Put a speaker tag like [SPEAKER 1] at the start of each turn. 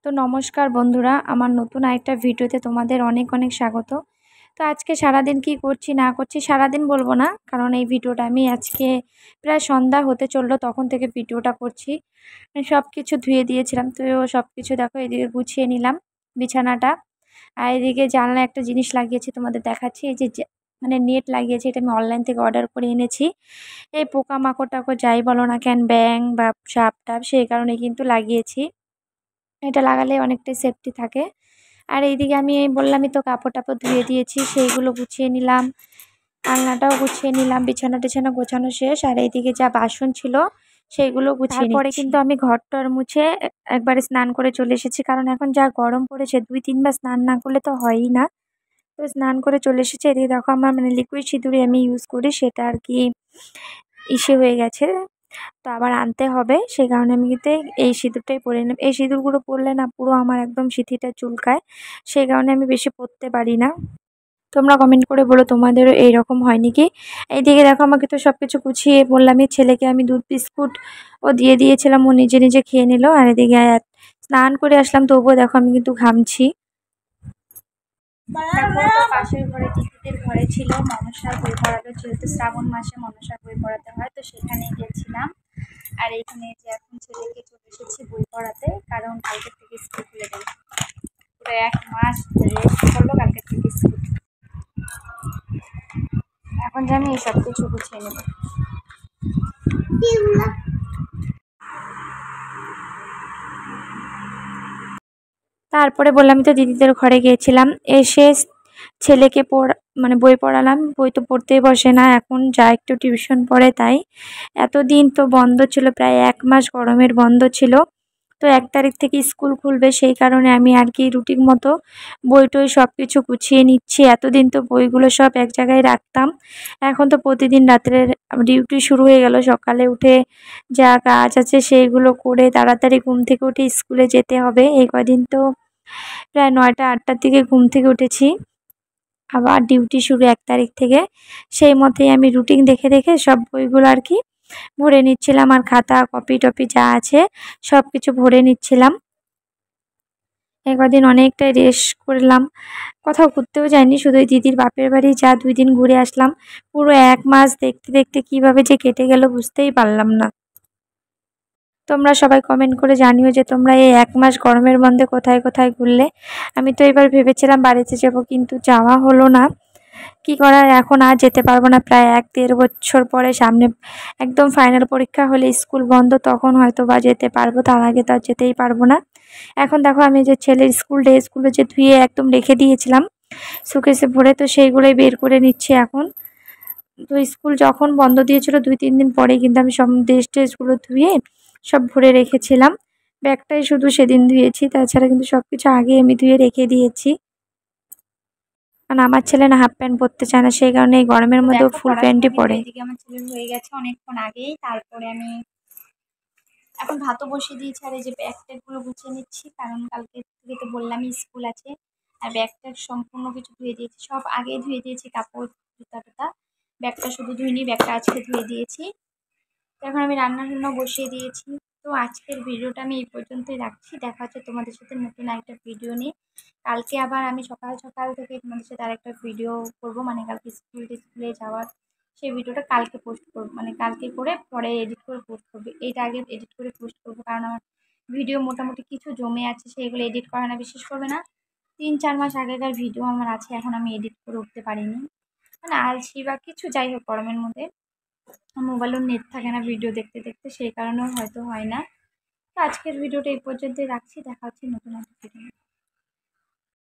[SPEAKER 1] তো নমস্কার বন্ধুরা, আমার নতুন আরেকটা ভিডিওতে তোমাদের অনেক অনেক স্বাগত। তো আজকে সারাদিন কি করছি না করছি, সারাদিন বলবো না, কারণ এই ভিডিওটা আমি আজকে প্রায় সন্ধ্যা হতে চললো তখন থেকে ভিডিওটা করছি। সব কিছু ধুয়ে দিয়েছিলাম, তো সব কিছু দেখো এদিকে গুছিয়ে নিলাম বিছানাটা। আর এদিকে জানলা একটা জিনিস লাগিয়েছি, তোমাদের দেখাচ্ছি। এই যে মানে নেট লাগিয়েছি, এটা আমি অনলাইন থেকে অর্ডার করে এনেছি। এই পোকামাকড় টাকড় যাই বলো না কেন, ব্যাং বা সাপ টাপ, সেই কারণে কিন্তু লাগিয়েছি। এটা লাগালে অনেকটাই সেফটি থাকে। আর এইদিকে আমি বললামই তো, কাপড় টাপড় ধুয়ে দিয়েছি, সেইগুলো গুছিয়ে নিলাম। আলনাটাও গুছিয়ে নিলাম, বিছানা টিছানা গোছানো শেষ। আর এইদিকে যা বাসন ছিল সেইগুলো গুছিয়ে তারপরে কিন্তু আমি ঘরটর মুছে একবারে স্নান করে চলে এসেছি, কারণ এখন যা গরম পড়েছে 2-3 বার স্নান না করলে তো হয়ই না। তো স্নান করে চলে এসেছি। এদিকে দেখো আমার মানে লিকুইড সিঁদুরই আমি ইউজ করি, সেটা আর কি ইসে হয়ে গেছে, তো আবার আনতে হবে। সেই কারণে আমি কিন্তু এই সিঁদুরটাই পরে নিলাম। এই সিঁদুরগুলো পরলে না পুরো আমার একদম সিঁথিটা চুলকায়, সেই কারণে আমি বেশি পরতে পারি না। তোমরা কমেন্ট করে বলো তোমাদেরও এইরকম হয় নাকি। এইদিকে দেখো আমাকে তো সব কিছু গুছিয়ে বললামই, ছেলেকে আমি দুধ বিস্কুট ও দিয়ে দিয়েছিলাম, ও নিজে নিজে খেয়ে নিল। আর এদিকে স্নান করে আসলাম, তবুও দেখো আমি কিন্তু ঘামছি। দেখো তো পাশের ঘরে দিদিদের ঘরে ছিল মনসার বই পড়াতো, যেহেতু শ্রাবণ মাসে মনসার বই পড়াতে হয়, তো সেখানে গেছিলাম। আর এইখানে যে এখন ছেলেকে চলে এসেছি বই পড়াতে, কারণ কালকে থেকে স্কুল খুলে দেবে। পুরো 1 মাস রেস্ট করলো, কালকে থেকে স্কুল। এখন যে আমি এই সব কিছু গুছিয়ে নেব। তারপরে বললাম তো দিদিদের ঘরে গিয়েছিলাম, এসে ছেলেকে মানে বই পড়ালাম। বই তো পড়তেই বসে না, এখন যা একটু টিউশন পড়ে তাই। এতদিন তো বন্ধ ছিল, প্রায় 1 মাস গরমের বন্ধ ছিল। তো 1 তারিখ থেকে স্কুল খুলবে, সেই কারণে আমি আর কি রুটিন মতো বই টই সব কিছু গুছিয়ে নিচ্ছি। এতদিন তো বইগুলো সব এক জায়গায় রাখতাম, এখন তো প্রতিদিন রাত্রের ডিউটি শুরু হয়ে গেল। সকালে উঠে যা কাজ আছে সেইগুলো করে তাড়াতাড়ি ঘুম থেকে উঠে স্কুলে যেতে হবে। এই কদিন তো প্রায় 9টা 8টার দিকে ঘুম থেকে উঠেছি, আবার ডিউটি শুরু 1 তারিখ থেকে। সেই মতেই আমি রুটিন দেখে দেখে সব বইগুলো আর কি ভরে নিচ্ছিলাম, আর খাতা কপি টপি যা আছে সব কিছু ভরে নিচ্ছিলাম। কদিন অনেকটাই রেস্ট করলাম, কোথাও ঘুরতেও যাইনি, শুধু ওই দিদির বাপের বাড়ি যা 2 দিন ঘুরে আসলাম। পুরো 1 মাস দেখতে দেখতে কিভাবে যে কেটে গেল বুঝতেই পারলাম না। তোমরা সবাই কমেন্ট করে জানিও যে তোমরা এই 1 মাস গরমের বন্ধে কোথায় কোথায় ঘুরলে। আমি তো এবার ভেবেছিলাম বাড়িতে যাব, কিন্তু যাওয়া হলো না। কি করার, এখন আর যেতে পারবো না। প্রায় 1-1.5 বছর পরে সামনে একদম ফাইনাল পরীক্ষা হলে স্কুল বন্ধ, তখন হয়তো বা যেতে পারবো, তার আগে তো আর যেতেই পারবো না। এখন দেখো আমি যে ছেলের স্কুল ড্রেসগুলো যে ধুয়ে একদম রেখে দিয়েছিলাম সুকেসে ভরে, তো সেইগুলোই বের করে নিচ্ছি এখন। তো স্কুল যখন বন্ধ দিয়েছিল 2-3 দিন পরে কিন্তু আমি সব ড্রেসগুলো ধুয়ে সব ভরে রেখেছিলাম। ব্যাগটাই শুধু সেদিন ধুয়েছি, তাছাড়া কিন্তু সব কিছু আগে আমি ধুয়ে রেখে দিয়েছি। কারণ আমার ছেলে না হাফ প্যান্ট পরতে চায় না, সেই কারণে এই গরমের মধ্যে ফুল প্যান্টই পরে। এদিকে আমার ছেলের হয়ে গেছে অনেকক্ষণ আগেই। তারপরে আমি এখন ভাতও বসিয়ে দিয়েছি, আর এই যে ব্যাগ ট্যাগগুলো গুছিয়ে নিচ্ছি, কারণ কালকে থেকে তো বললামই স্কুল আছে। আর ব্যাগ ট্যাগ সম্পূর্ণ কিছু ধুয়ে দিয়েছি, সব আগেই ধুয়ে দিয়েছি, কাপড় জুতা টুতা। ব্যাগটা শুধু ধুইনি, ব্যাগটা আজকে ধুয়ে দিয়েছি। তো এখন আমি রান্না বসিয়ে দিয়েছি। তো আজকের ভিডিওটা আমি এই পর্যন্তই রাখছি, দেখা হচ্ছে তোমাদের সাথে নতুন একটা ভিডিও নিয়ে। কালকে আবার আমি সকাল সকাল থেকে তোমাদের সাথে আরেকটা ভিডিও করবো, মানে কালকে স্কুলে যাওয়ার সেই ভিডিওটা কালকে পোস্ট করবো, মানে কালকে করে পরে এডিট করে পোস্ট করবো। এইটা আগে এডিট করে পোস্ট করবো, কারণ আমার ভিডিও মোটামুটি কিছু জমে আছে, সেইগুলো এডিট করা না বিশেষ করবে না। 3-4 মাস আগেকার ভিডিও আমার আছে, এখন আমি এডিট করে উঠতে পারিনি, মানে আলছি বা কিছু, যাই হোক গরমের মধ্যে মোবাইলেও নেট থাকে না ভিডিও দেখতে দেখতে, সেই কারণেও হয়তো হয় না। তো আজকের ভিডিওটা এই পর্যন্তই রাখছি, দেখা হচ্ছে নতুন একটা ভিডিও।